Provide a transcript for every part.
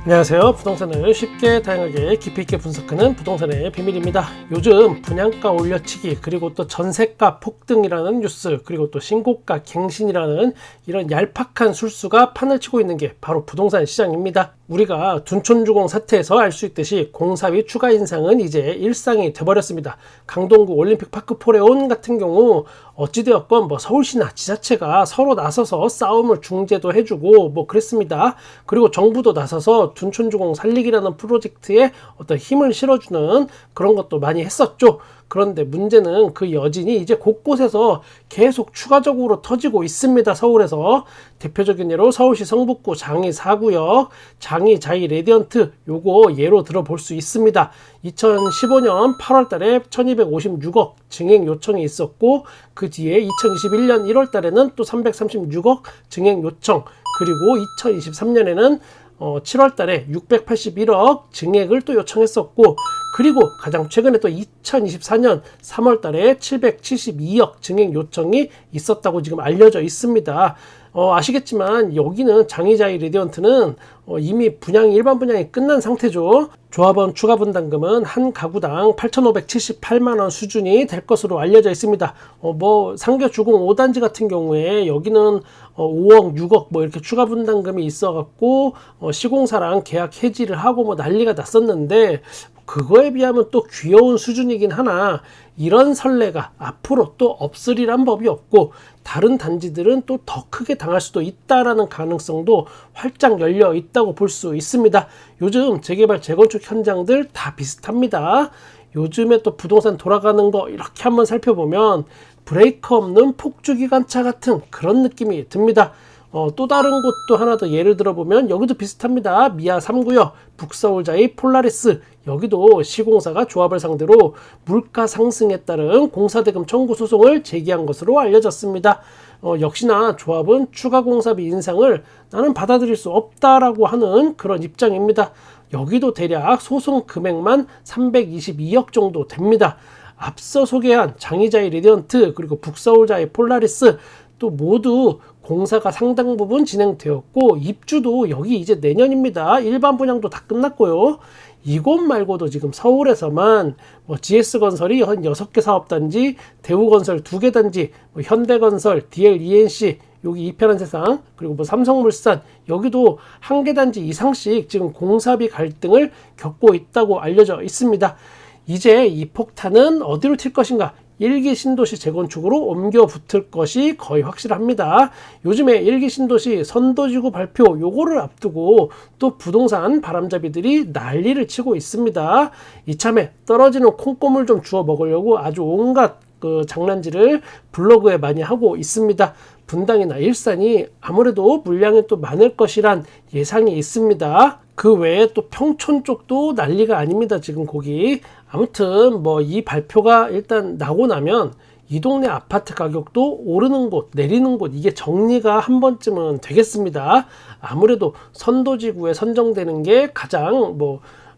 안녕하세요. 부동산을 쉽게 다양하게 깊이 있게 분석하는 부동산의 비밀입니다. 요즘 분양가 올려치기 그리고 또 전세가 폭등이라는 뉴스 그리고 또 신고가 갱신이라는 이런 얄팍한 술수가 판을 치고 있는 게 바로 부동산 시장입니다. 우리가 둔촌주공 사태에서 알 수 있듯이 공사비 추가 인상은 이제 일상이 돼버렸습니다. 강동구 올림픽 파크 포레온 같은 경우 어찌되었건 서울시나 지자체가 서로 나서서 싸움을 중재도 해주고 그랬습니다. 그리고 정부도 나서서 둔촌주공 살리기라는 프로젝트에 어떤 힘을 실어주는 그런 것도 많이 했었죠. 그런데 문제는 그 여진이 이제 곳곳에서 계속 추가적으로 터지고 있습니다. 서울에서 대표적인 예로 서울시 성북구 장이 4구역 장이 자이 레디언트 요거 예로 들어볼 수 있습니다. 2015년 8월 달에 1256억 증액 요청이 있었고 그 뒤에 2021년 1월 달에는 또 336억 증액 요청, 그리고 2023년에는 7월 달에 681억 증액을 또 요청했었고, 그리고 가장 최근에 또 2024년 3월 달에 772억 증액 요청이 있었다고 지금 알려져 있습니다. 아시겠지만 여기는 장이자이 레디언트는 이미 일반 분양이 끝난 상태죠. 조합원 추가 분담금은 한 가구당 8,578만원 수준이 될 것으로 알려져 있습니다. 상계 주공 5단지 같은 경우에 여기는 5억, 6억 이렇게 추가 분담금이 있어갖고 시공사랑 계약 해지를 하고 난리가 났었는데, 그거에 비하면 또 귀여운 수준이긴 하나 이런 선례가 앞으로 또 없으리란 법이 없고, 다른 단지들은 또 더 크게 당할 수도 있다라는 가능성도 활짝 열려 있다고 볼 수 있습니다. 요즘 재개발 재건축 현장들 다 비슷합니다. 요즘에 또 부동산 돌아가는 거 이렇게 한번 살펴보면 브레이크 없는 폭주기관차 같은 그런 느낌이 듭니다. 또 다른 곳도 하나 더 예를 들어보면 여기도 비슷합니다. 미아 3구역 북서울자이 폴라리스, 여기도 시공사가 조합을 상대로 물가 상승에 따른 공사대금 청구 소송을 제기한 것으로 알려졌습니다. 역시나 조합은 추가 공사비 인상을 나는 받아들일 수 없다라고 하는 그런 입장입니다. 여기도 대략 소송 금액만 322억 정도 됩니다. 앞서 소개한 장이자이 레디언트 그리고 북서울자이 폴라리스 또 모두 공사가 상당 부분 진행되었고, 입주도 여기 이제 내년입니다. 일반 분양도 다 끝났고요. 이곳 말고도 지금 서울에서만 GS건설이 한 6개 사업단지, 대우건설 2개 단지, 현대건설, DLENC, 여기 이편한 세상, 그리고 삼성물산, 여기도 1개 단지 이상씩 지금 공사비 갈등을 겪고 있다고 알려져 있습니다. 이제 이 폭탄은 어디로 튈 것인가? 1기 신도시 재건축으로 옮겨 붙을 것이 거의 확실합니다. 요즘에 1기 신도시 선도지구 발표 요거를 앞두고 또 부동산 바람잡이들이 난리를 치고 있습니다. 이참에 떨어지는 콩고물 좀 주워 먹으려고 아주 온갖 장난질을 블로그에 많이 하고 있습니다. 분당이나 일산이 아무래도 물량이 또 많을 것이란 예상이 있습니다. 그 외에 또 평촌 쪽도 난리가 아닙니다. 지금 거기. 아무튼 이 발표가 일단 나고 나면 이 동네 아파트 가격도 오르는 곳 내리는 곳 이게 정리가 한 번쯤은 되겠습니다. 아무래도 선도지구에 선정되는 게 가장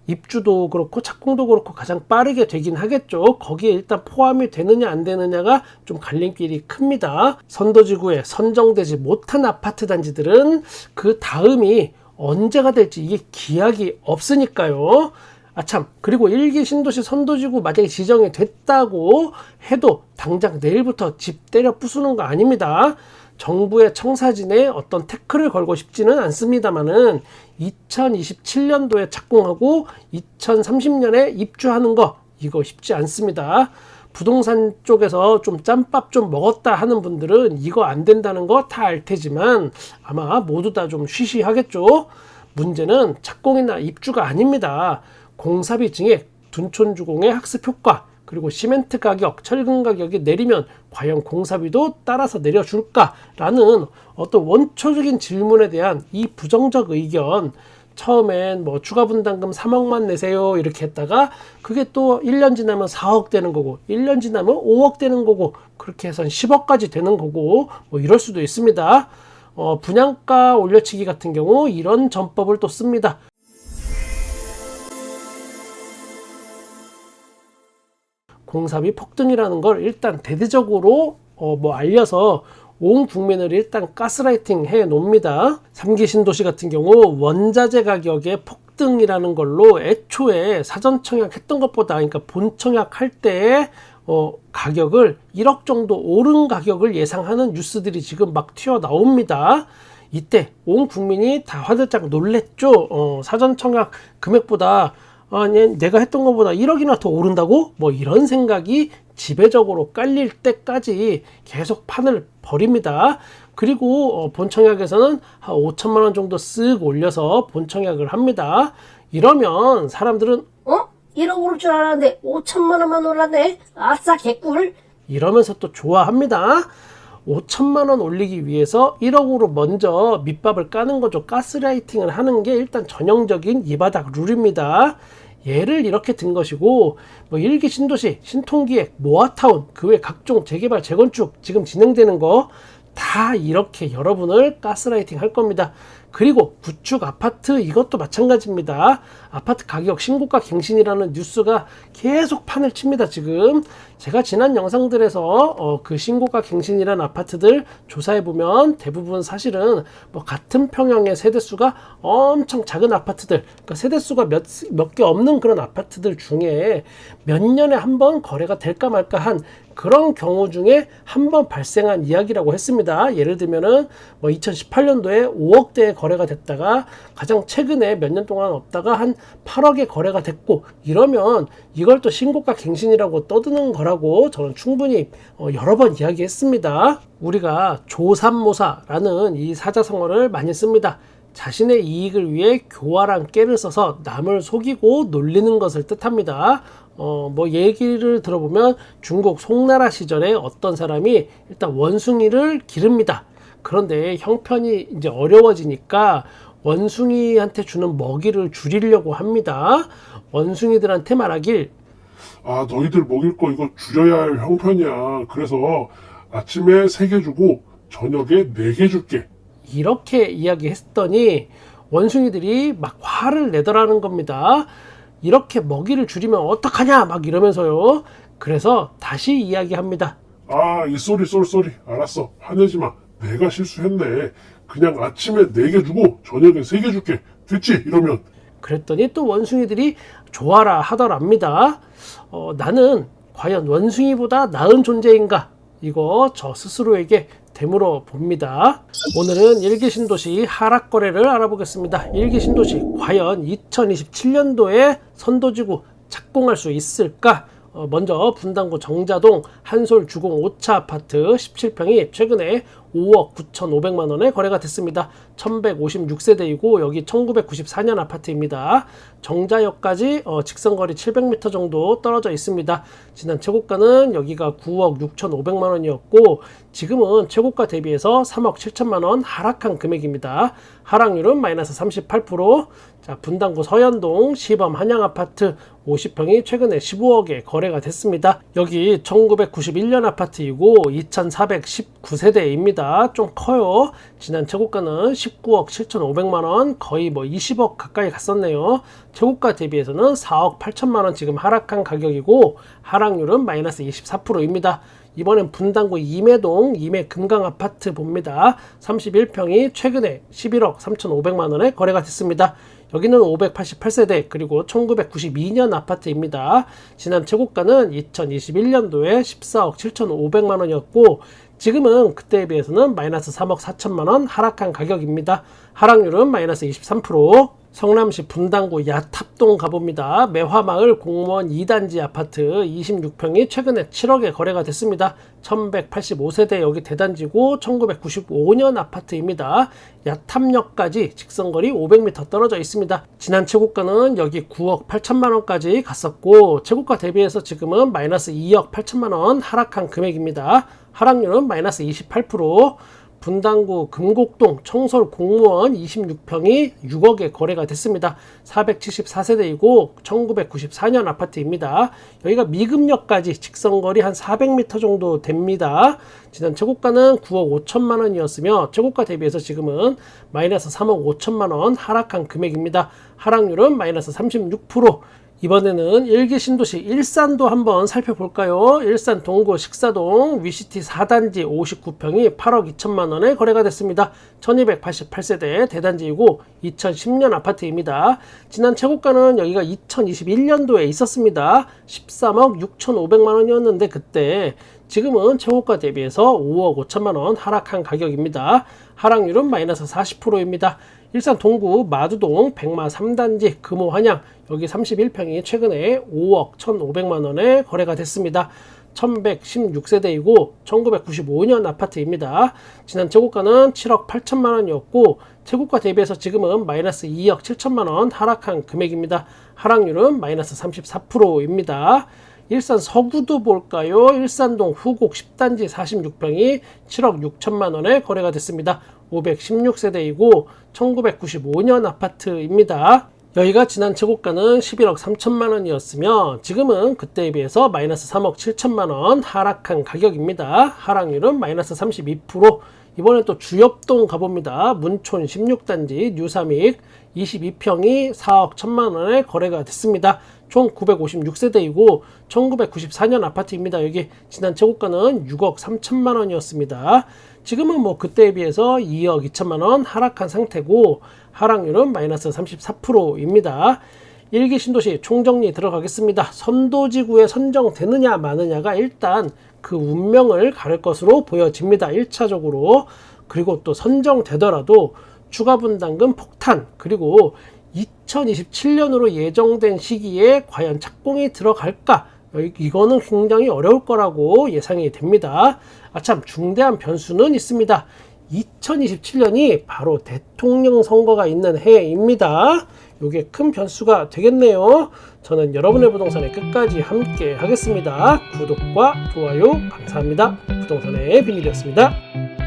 입주도 그렇고 착공도 그렇고 가장 빠르게 되긴 하겠죠. 거기에 일단 포함이 되느냐 안 되느냐가 좀 갈림길이 큽니다. 선도지구에 선정되지 못한 아파트 단지들은 그 다음이 언제가 될지 이게 기약이 없으니까요. 아참, 그리고 1기 신도시 선도지구 만약에 지정이 됐다고 해도 당장 내일부터 집 때려 부수는 거 아닙니다. 정부의 청사진에 어떤 태클을 걸고 싶지는 않습니다만은 2027년도에 착공하고 2030년에 입주하는 거 이거 쉽지 않습니다. 부동산 쪽에서 좀 짬밥 좀 먹었다 하는 분들은 이거 안 된다는 거 다 알 테지만 아마 모두 다 좀 쉬쉬하겠죠. 문제는 착공이나 입주가 아닙니다. 공사비 증액, 둔촌주공의 학습 효과, 그리고 시멘트 가격, 철근 가격이 내리면 과연 공사비도 따라서 내려줄까라는 어떤 원초적인 질문에 대한 이 부정적 의견, 처음엔 추가 분담금 3억만 내세요 이렇게 했다가 그게 또 1년 지나면 4억 되는 거고 1년 지나면 5억 되는 거고 그렇게 해서 10억까지 되는 거고 이럴 수도 있습니다. 분양가 올려치기 같은 경우 이런 전법을 또 씁니다. 공사비 폭등이라는 걸 일단 대대적으로 알려서 온 국민을 일단 가스라이팅 해 놓습니다. 3기 신도시 같은 경우 원자재 가격의 폭등이라는 걸로 애초에 사전 청약했던 것보다, 그러니까 본 청약할 때의 가격을 1억 정도 오른 가격을 예상하는 뉴스들이 지금 막 튀어나옵니다. 이때 온 국민이 다 화들짝 놀랬죠. 사전 청약 금액보다 아니 내가 했던 것보다 1억이나 더 오른다고? 뭐 이런 생각이 지배적으로 깔릴 때까지 계속 판을 벌입니다. 그리고 본청약에서는 한 5천만 원 정도 쓱 올려서 본청약을 합니다. 이러면 사람들은 1억 오를 줄 알았는데 5천만 원만 올랐네. 아싸 개꿀. 이러면서 또 좋아합니다. 5천만 원 올리기 위해서 1억으로 먼저 밑밥을 까는 거죠. 가스라이팅을 하는 게 일단 전형적인 이 바닥 룰입니다. 예를 이렇게 든 것이고, 뭐 1기 신도시, 신통기획, 모아타운, 그 외 각종 재개발, 재건축 지금 진행되는 거 다 이렇게 여러분을 가스라이팅 할 겁니다. 그리고 구축 아파트 이것도 마찬가지입니다. 아파트 가격 신고가 갱신이라는 뉴스가 계속 판을 칩니다. 지금 제가 지난 영상들에서 그 신고가 갱신이라는 아파트들 조사해보면 대부분 사실은 뭐 같은 평형의 세대수가 엄청 작은 아파트들, 그러니까 세대수가 몇 개 없는 그런 아파트들 중에 몇 년에 한 번 거래가 될까 말까 한 그런 경우 중에 한 번 발생한 이야기라고 했습니다. 예를 들면은 뭐 2018년도에 5억대의 거래가 됐다가 가장 최근에 몇 년 동안 없다가 한 8억에 거래가 됐고, 이러면 이걸 또 신고가 갱신이라고 떠드는 거라고 저는 충분히 여러 번 이야기했습니다. 우리가 조삼모사라는 이 사자성어를 많이 씁니다. 자신의 이익을 위해 교활한 깨를 써서 남을 속이고 놀리는 것을 뜻합니다. 뭐 얘기를 들어보면 중국 송나라 시절에 어떤 사람이 일단 원숭이를 기릅니다. 그런데 형편이 이제 어려워지니까 원숭이한테 주는 먹이를 줄이려고 합니다. 원숭이들한테 말하길, 너희들 먹일 거 이거 줄여야 할 형편이야. 그래서 아침에 3개 주고 저녁에 4개 줄게. 이렇게 이야기했더니 원숭이들이 막 화를 내더라는 겁니다. 이렇게 먹이를 줄이면 어떡하냐 막 이러면서요. 그래서 다시 이야기합니다. 이 쏘리. 알았어. 화내지 마. 내가 실수했네. 그냥 아침에 4개 주고 저녁에 3개 줄게. 됐지? 이러면. 그랬더니 또 원숭이들이 좋아라 하더랍니다. 나는 과연 원숭이보다 나은 존재인가? 이거 저 스스로에게 되물어 봅니다. 오늘은 1기 신도시 하락 거래를 알아보겠습니다. 1기 신도시 과연 2027년도에 선도지구 착공할 수 있을까? 먼저 분당구 정자동 한솔 주공 5차 아파트 17평이 최근에 5억 9,500만 원에 거래가 됐습니다. 1156세대이고 여기 1994년 아파트입니다. 정자역까지 직선거리 700m 정도 떨어져 있습니다. 지난 최고가는 여기가 9억 6,500만 원이었고 지금은 최고가 대비해서 3억 7천만 원 하락한 금액입니다. 하락률은 마이너스 38%. 자, 분당구 서현동 시범 한양아파트 50평이 최근에 15억에 거래가 됐습니다. 여기 1991년 아파트이고 2419세대입니다. 좀 커요. 지난 최고가는 19억 7,500만원, 거의 뭐 20억 가까이 갔었네요. 최고가 대비해서는 4억 8천만원 지금 하락한 가격이고 하락률은 마이너스 24%입니다. 이번엔 분당구 임해동 임해금강 아파트 봅니다. 31평이 최근에 11억 3,500만원에 거래가 됐습니다. 여기는 588세대 그리고 1992년 아파트입니다. 지난 최고가는 2021년도에 14억 7,500만원이었고 지금은 그때에 비해서는 마이너스 3억 4천만원 하락한 가격입니다. 하락률은 마이너스 23%. 성남시 분당구 야탑동 가봅니다. 매화마을 공무원 2단지 아파트 26평이 최근에 7억에 거래가 됐습니다. 1185세대 여기 대단지고 1995년 아파트입니다. 야탑역까지 직선거리 500m 떨어져 있습니다. 지난 최고가는 여기 9억 8천만원까지 갔었고 최고가 대비해서 지금은 마이너스 2억 8천만원 하락한 금액입니다. 하락률은 마이너스 28%. 분당구 금곡동 청솔 공무원 26평이 6억에 거래가 됐습니다. 474세대이고 1994년 아파트입니다. 여기가 미금역까지 직선거리 한 400m 정도 됩니다. 지난 최고가는 9억 5천만 원이었으며 최고가 대비해서 지금은 마이너스 3억 5천만 원 하락한 금액입니다. 하락률은 마이너스 36%. 이번에는 일기 신도시 일산도 한번 살펴볼까요? 일산 동구 식사동 위시티 4단지 59평이 8억 2천만 원에 거래가 됐습니다. 1288세대 대단지이고 2010년 아파트입니다. 지난 최고가는 여기가 2021년도에 있었습니다. 13억 6,500만 원이었는데 그때 지금은 최고가 대비해서 5억 5천만 원 하락한 가격입니다. 하락률은 마이너스 40%입니다. 일산 동구 마두동 백마 3단지 금호 한양 여기 31평이 최근에 5억 1,500만 원에 거래가 됐습니다. 1116세대이고 1995년 아파트입니다. 지난 최고가는 7억 8천만 원이었고 최고가 대비해서 지금은 마이너스 2억 7천만 원 하락한 금액입니다. 하락률은 마이너스 34%입니다. 일산 서구도 볼까요? 일산동 후곡 10단지 46평이 7억 6천만 원에 거래가 됐습니다. 516세대이고 1995년 아파트입니다. 여기가 지난 최고가는 11억 3천만 원이었으며 지금은 그때에 비해서 마이너스 3억 7천만 원 하락한 가격입니다. 하락률은 마이너스 32%. 이번에 또 주엽동 가봅니다. 문촌 16단지 뉴삼익 22평이 4억 1천만 원에 거래가 됐습니다. 총 956세대이고 1994년 아파트입니다. 여기 지난 최고가는 6억 3천만 원이었습니다. 지금은 뭐 그때에 비해서 2억 2천만 원 하락한 상태고 하락률은 마이너스 34%입니다. 일기 신도시 총정리 들어가겠습니다. 선도지구에 선정되느냐 마느냐가 일단 그 운명을 가를 것으로 보여집니다. 1차적으로. 그리고 또 선정되더라도 추가 분담금 폭탄 그리고 2027년으로 예정된 시기에 과연 착공이 들어갈까? 이거는 굉장히 어려울 거라고 예상이 됩니다. 참 중대한 변수는 있습니다. 2027년이 바로 대통령 선거가 있는 해입니다. 이게 큰 변수가 되겠네요. 저는 여러분의 부동산에 끝까지 함께 하겠습니다. 구독과 좋아요 감사합니다. 부동산의 비밀이었습니다.